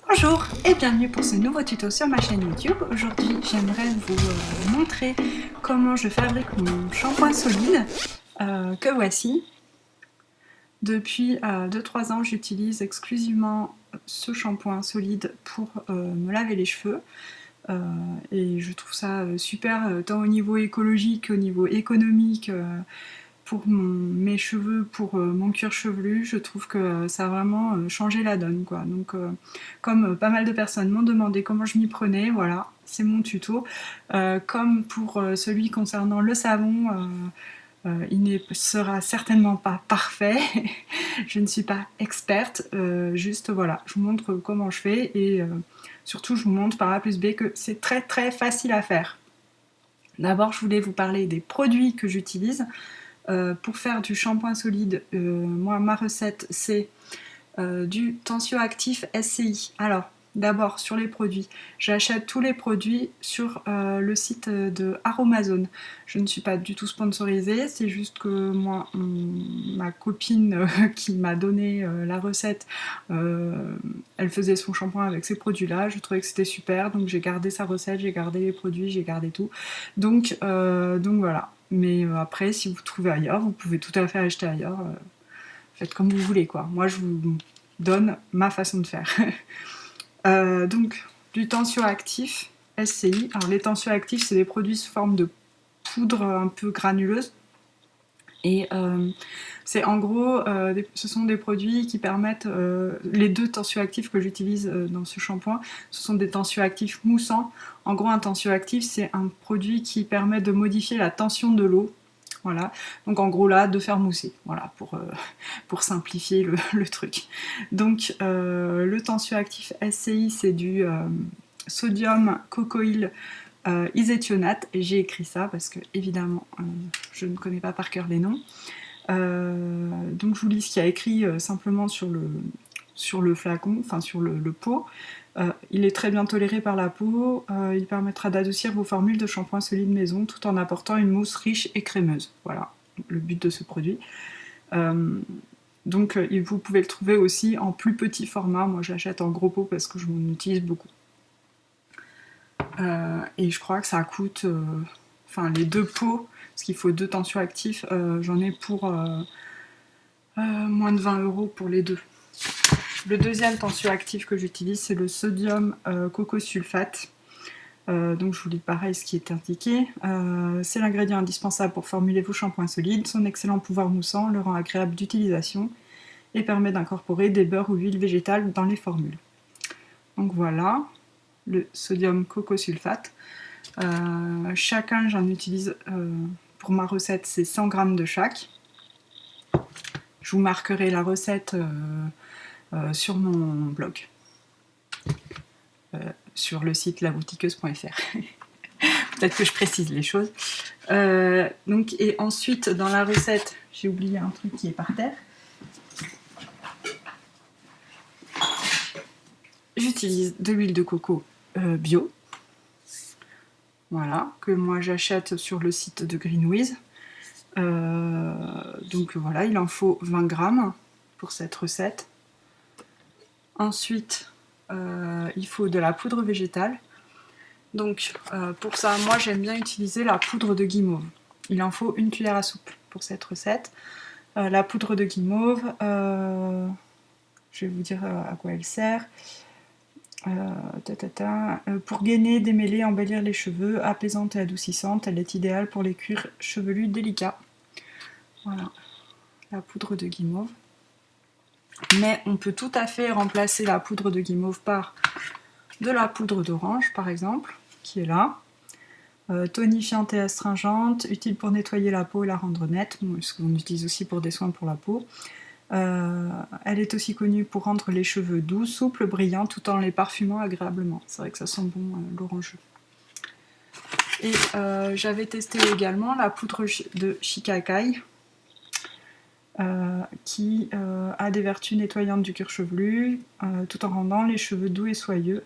Bonjour et bienvenue pour ce nouveau tuto sur ma chaîne YouTube. Aujourd'hui j'aimerais vous montrer comment je fabrique mon shampoing solide que voici. Depuis 2-3 ans j'utilise exclusivement ce shampoing solide pour me laver les cheveux. Et je trouve ça super tant au niveau écologique qu'au niveau économique. Pour mes cheveux, pour mon cuir chevelu, je trouve que ça a vraiment changé la donne, quoi. Donc, comme pas mal de personnes m'ont demandé comment je m'y prenais, voilà, c'est mon tuto. Comme pour celui concernant le savon, il ne sera certainement pas parfait. Je ne suis pas experte, juste voilà, je vous montre comment je fais et surtout je vous montre par A plus B que c'est très très facile à faire. D'abord, je voulais vous parler des produits que j'utilise. Pour faire du shampoing solide, moi ma recette c'est du tensioactif SCI. Alors d'abord sur les produits, j'achète tous les produits sur le site de Aromazone. Je ne suis pas du tout sponsorisée, c'est juste que moi, ma copine qui m'a donné la recette, elle faisait son shampoing avec ces produits-là, je trouvais que c'était super, donc j'ai gardé sa recette, j'ai gardé les produits, j'ai gardé tout. Donc voilà. Mais après, si vous trouvez ailleurs, vous pouvez tout à fait acheter ailleurs. Faites comme vous voulez, quoi. Moi, je vous donne ma façon de faire. Donc, du tensioactif SCI. Alors, les tensioactifs, c'est des produits sous forme de poudre un peu granuleuse. Et c'est en gros, ce sont des produits qui permettent, les deux tensioactifs que j'utilise dans ce shampoing, ce sont des tensioactifs moussants. En gros, un tensioactif, c'est un produit qui permet de modifier la tension de l'eau. Voilà, donc en gros là, de faire mousser, voilà, pour simplifier le truc. Donc le tensioactif SCI, c'est du sodium cocoïl iséthionate, et j'ai écrit ça parce que évidemment je ne connais pas par cœur les noms. Donc je vous lis ce qu'il y a écrit simplement sur le flacon, enfin sur le pot. Il est très bien toléré par la peau, il permettra d'adoucir vos formules de shampoing solide maison tout en apportant une mousse riche et crémeuse. Voilà le but de ce produit. Donc vous pouvez le trouver aussi en plus petit format, moi j'achète en gros pot parce que je m'en utilise beaucoup. Et je crois que ça coûte, enfin les deux pots, parce qu'il faut deux tensioactifs, j'en ai pour moins de 20 € pour les deux. Le deuxième tensioactif que j'utilise, c'est le sodium cocosulfate. Donc je vous lis pareil ce qui est indiqué. C'est l'ingrédient indispensable pour formuler vos shampoings solides. Son excellent pouvoir moussant le rend agréable d'utilisation et permet d'incorporer des beurres ou huiles végétales dans les formules. Donc voilà, le sodium cocosulfate. Chacun, j'en utilise pour ma recette, c'est 100 g de chaque. Je vous marquerai la recette sur mon blog, sur le site laboutiqueuse.fr. Peut-être que je précise les choses. Donc, et ensuite, dans la recette, j'ai oublié un truc qui est par terre. J'utilise de l'huile de coco bio. Voilà, que moi j'achète sur le site de Greenwiz. Donc voilà, il en faut 20 g pour cette recette. Ensuite, il faut de la poudre végétale. Donc pour ça, moi j'aime bien utiliser la poudre de guimauve. Il en faut 1 cuillère à soupe pour cette recette. La poudre de guimauve, je vais vous dire à quoi elle sert. Pour gainer, démêler, embellir les cheveux, apaisante et adoucissante, elle est idéale pour les cuirs chevelus délicats. Voilà, la poudre de guimauve. Mais on peut tout à fait remplacer la poudre de guimauve par de la poudre d'orange, par exemple, qui est là. Tonifiante et astringente, utile pour nettoyer la peau et la rendre nette, ce qu'on utilise aussi pour des soins pour la peau. Elle est aussi connue pour rendre les cheveux doux, souples, brillants, tout en les parfumant agréablement. C'est vrai que ça sent bon l'orangeux. Et j'avais testé également la poudre de shikakai, qui a des vertus nettoyantes du cuir chevelu, tout en rendant les cheveux doux et soyeux,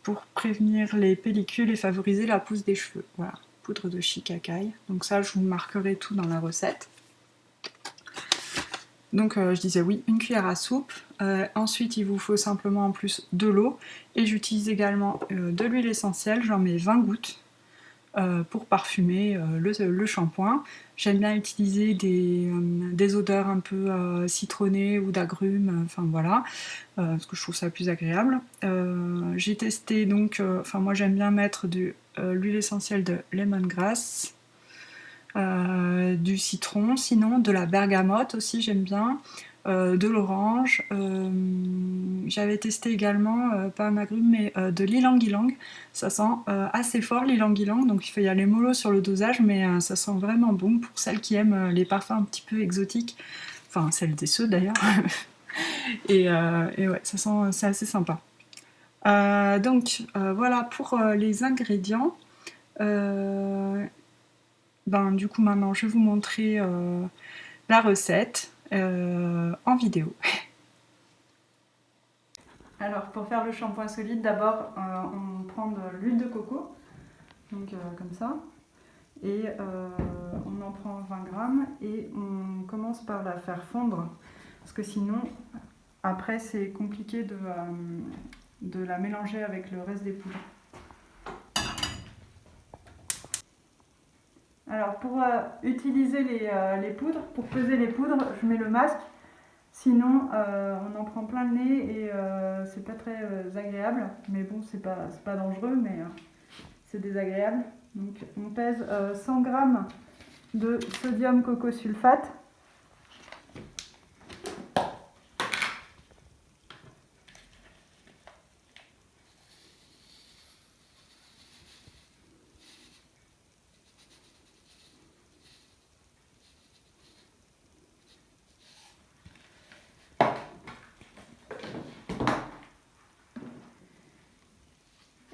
pour prévenir les pellicules et favoriser la pousse des cheveux. Voilà, poudre de shikakai. Donc ça, je vous marquerai tout dans la recette. Donc je disais oui, une cuillère à soupe. Ensuite il vous faut simplement en plus de l'eau et j'utilise également de l'huile essentielle, j'en mets 20 gouttes pour parfumer le shampoing. J'aime bien utiliser des odeurs un peu citronnées ou d'agrumes, enfin voilà, parce que je trouve ça plus agréable. J'ai testé donc, moi j'aime bien mettre de l'huile essentielle de lemongrass, du citron, sinon de la bergamote aussi j'aime bien, de l'orange. J'avais testé également, pas un agrume, mais de l'ylang-ylang. Ça sent assez fort l'ylang-ylang, donc il faut y aller mollo sur le dosage, mais ça sent vraiment bon pour celles qui aiment les parfums un petit peu exotiques. Enfin, celles des ceux d'ailleurs. Et ouais, ça sent, c'est assez sympa. Voilà pour les ingrédients. Du coup, maintenant, je vais vous montrer la recette en vidéo. Alors, pour faire le shampoing solide, d'abord, on prend de l'huile de coco, donc comme ça, et on en prend 20 grammes et on commence par la faire fondre, parce que sinon, après, c'est compliqué de la mélanger avec le reste des poudres. Alors pour utiliser les poudres, pour peser les poudres, je mets le masque, sinon on en prend plein le nez et c'est pas très agréable, mais bon c'est pas dangereux, mais c'est désagréable. Donc on pèse 100 g de sodium cocosulfate.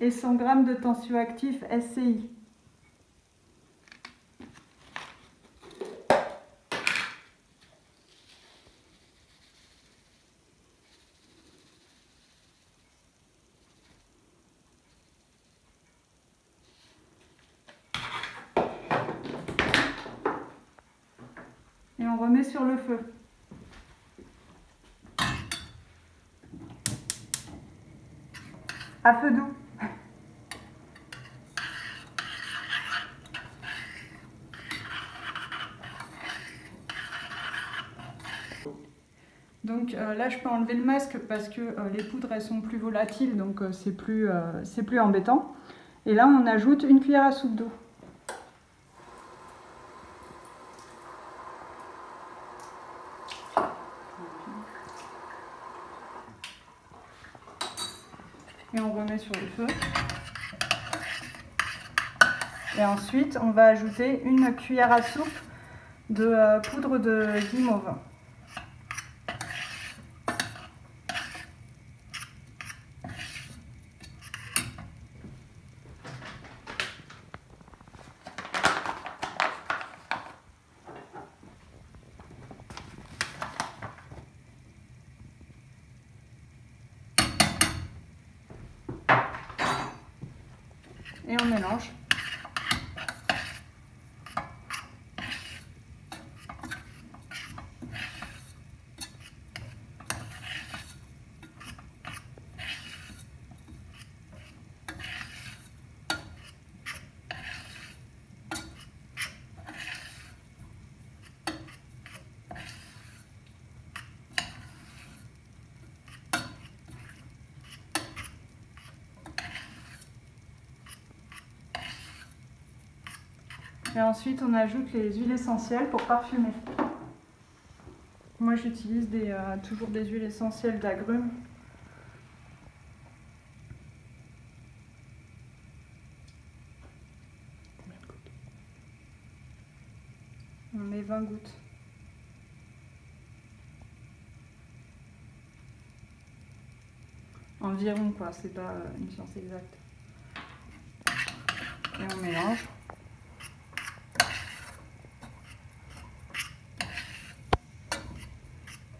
Et 100 g de tensioactif SCI. Et on remet sur le feu. À feu doux. Donc là je peux enlever le masque parce que les poudres elles sont plus volatiles, donc c'est plus embêtant. Et là on ajoute une cuillère à soupe d'eau. Et on remet sur le feu. Et ensuite on va ajouter une cuillère à soupe de poudre de guimauve. Et on mélange. Et ensuite on ajoute les huiles essentielles pour parfumer. Moi j'utilise toujours des huiles essentielles d'agrumes. On met 20 gouttes. Environ quoi, c'est pas une science exacte. Et on mélange.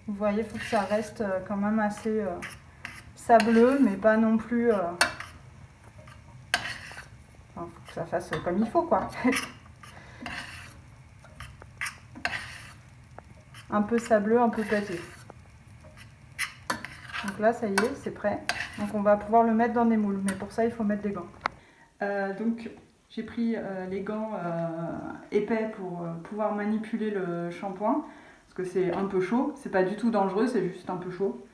Vous voyez, il faut que ça reste quand même assez sableux, mais pas non plus... Enfin, faut que ça fasse comme il faut, quoi. un peu sableux, un peu pâteux. Donc là, ça y est, c'est prêt. Donc on va pouvoir le mettre dans des moules, mais pour ça, il faut mettre des gants. Donc j'ai pris les gants épais pour pouvoir manipuler le shampoing, parce que c'est un peu chaud. C'est pas du tout dangereux, c'est juste un peu chaud.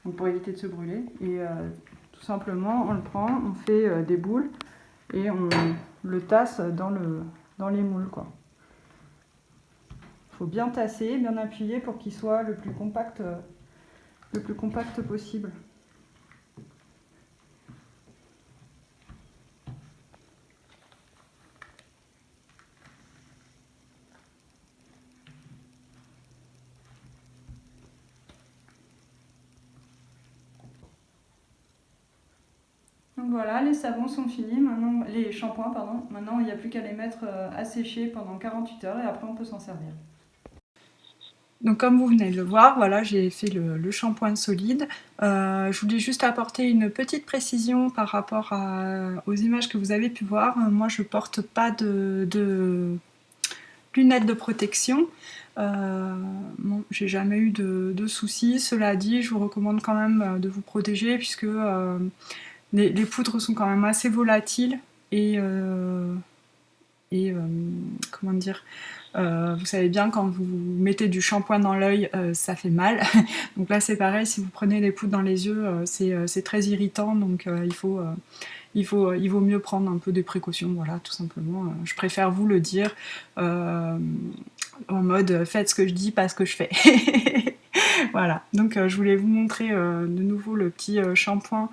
Donc pour éviter de se brûler. Et tout simplement, on le prend, on fait des boules et on le tasse dans les moules, quoi. Il faut bien tasser, bien appuyer pour qu'il soit le plus compact possible. Donc voilà, les savons sont finis, maintenant, les shampoings, pardon. Maintenant, il n'y a plus qu'à les mettre à sécher pendant 48 heures et après on peut s'en servir. Donc comme vous venez de le voir, voilà, j'ai fait le shampoing solide. Je voulais juste apporter une petite précision par rapport aux images que vous avez pu voir. Moi, je porte pas de lunettes de protection. Bon, j'ai jamais eu de soucis. Cela dit, je vous recommande quand même de vous protéger puisque les poudres sont quand même assez volatiles et comment dire, vous savez bien quand vous mettez du shampoing dans l'œil, ça fait mal. Donc là c'est pareil, si vous prenez des poudres dans les yeux, c'est très irritant, donc il vaut mieux prendre un peu des précautions, voilà, tout simplement. Je préfère vous le dire en mode faites ce que je dis, pas ce que je fais. Voilà, donc je voulais vous montrer de nouveau le petit shampoing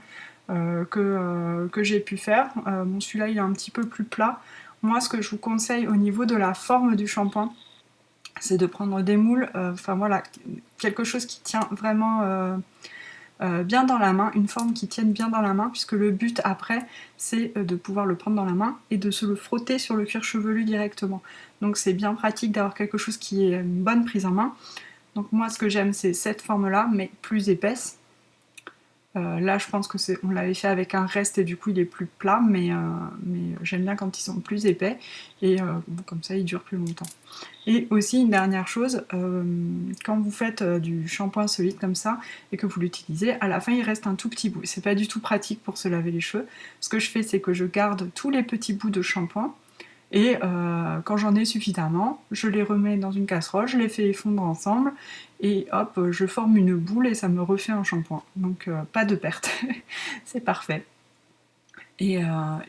que j'ai pu faire. Bon, celui-là il est un petit peu plus plat. Moi, ce que je vous conseille au niveau de la forme du shampoing, c'est de prendre des moules, enfin voilà, quelque chose qui tient vraiment bien dans la main, une forme qui tienne bien dans la main, puisque le but après, c'est de pouvoir le prendre dans la main et de se le frotter sur le cuir chevelu directement. Donc c'est bien pratique d'avoir quelque chose qui est une bonne prise en main. Donc moi, ce que j'aime, c'est cette forme-là, mais plus épaisse. Là, je pense que on l'avait fait avec un reste et du coup, il est plus plat, mais j'aime bien quand ils sont plus épais et bon, comme ça, ils durent plus longtemps. Et aussi, une dernière chose, quand vous faites du shampoing solide comme ça et que vous l'utilisez, à la fin, il reste un tout petit bout. C'est pas du tout pratique pour se laver les cheveux. Ce que je fais, c'est que je garde tous les petits bouts de shampoing et quand j'en ai suffisamment, je les remets dans une casserole, je les fais fondre ensemble et hop, je forme une boule et ça me refait un shampoing. Donc pas de perte, c'est parfait. Et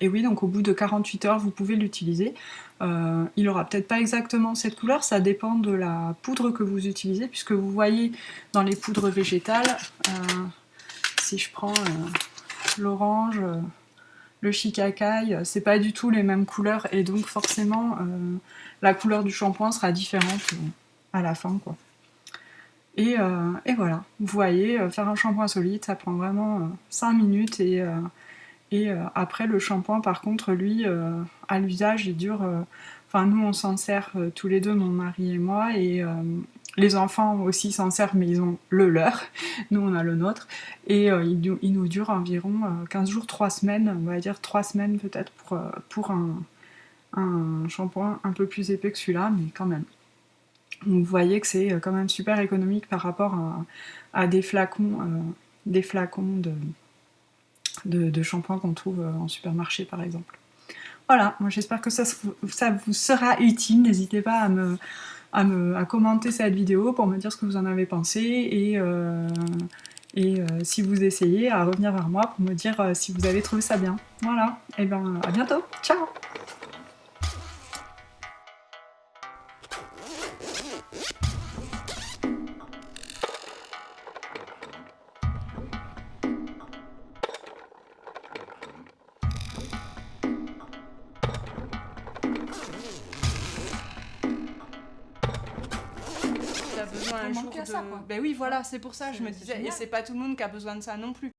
oui, donc au bout de 48 heures, vous pouvez l'utiliser. Il aura peut-être pas exactement cette couleur, ça dépend de la poudre que vous utilisez, puisque vous voyez dans les poudres végétales, si je prends l'orange, le shikakai, c'est pas du tout les mêmes couleurs et donc forcément la couleur du shampoing sera différente à la fin, quoi. Et voilà, vous voyez, faire un shampoing solide, ça prend vraiment 5 minutes et après le shampoing par contre, lui, à l'usage, il dure... Enfin, nous on s'en sert tous les deux, mon mari et moi, et les enfants aussi s'en servent, mais ils ont le leur, nous on a le nôtre, et il nous dure environ 15 jours, 3 semaines, on va dire 3 semaines peut-être pour un shampoing un peu plus épais que celui-là, mais quand même. Donc vous voyez que c'est quand même super économique par rapport à des flacons de shampoing qu'on trouve en supermarché par exemple. Voilà, moi j'espère que ça vous sera utile, n'hésitez pas à commenter cette vidéo pour me dire ce que vous en avez pensé et si vous essayez, à revenir vers moi pour me dire si vous avez trouvé ça bien. Voilà, et ben à bientôt, ciao! Besoin un jour de... Ben oui, voilà, c'est pour ça, je me disais, et c'est pas tout le monde qui a besoin de ça non plus.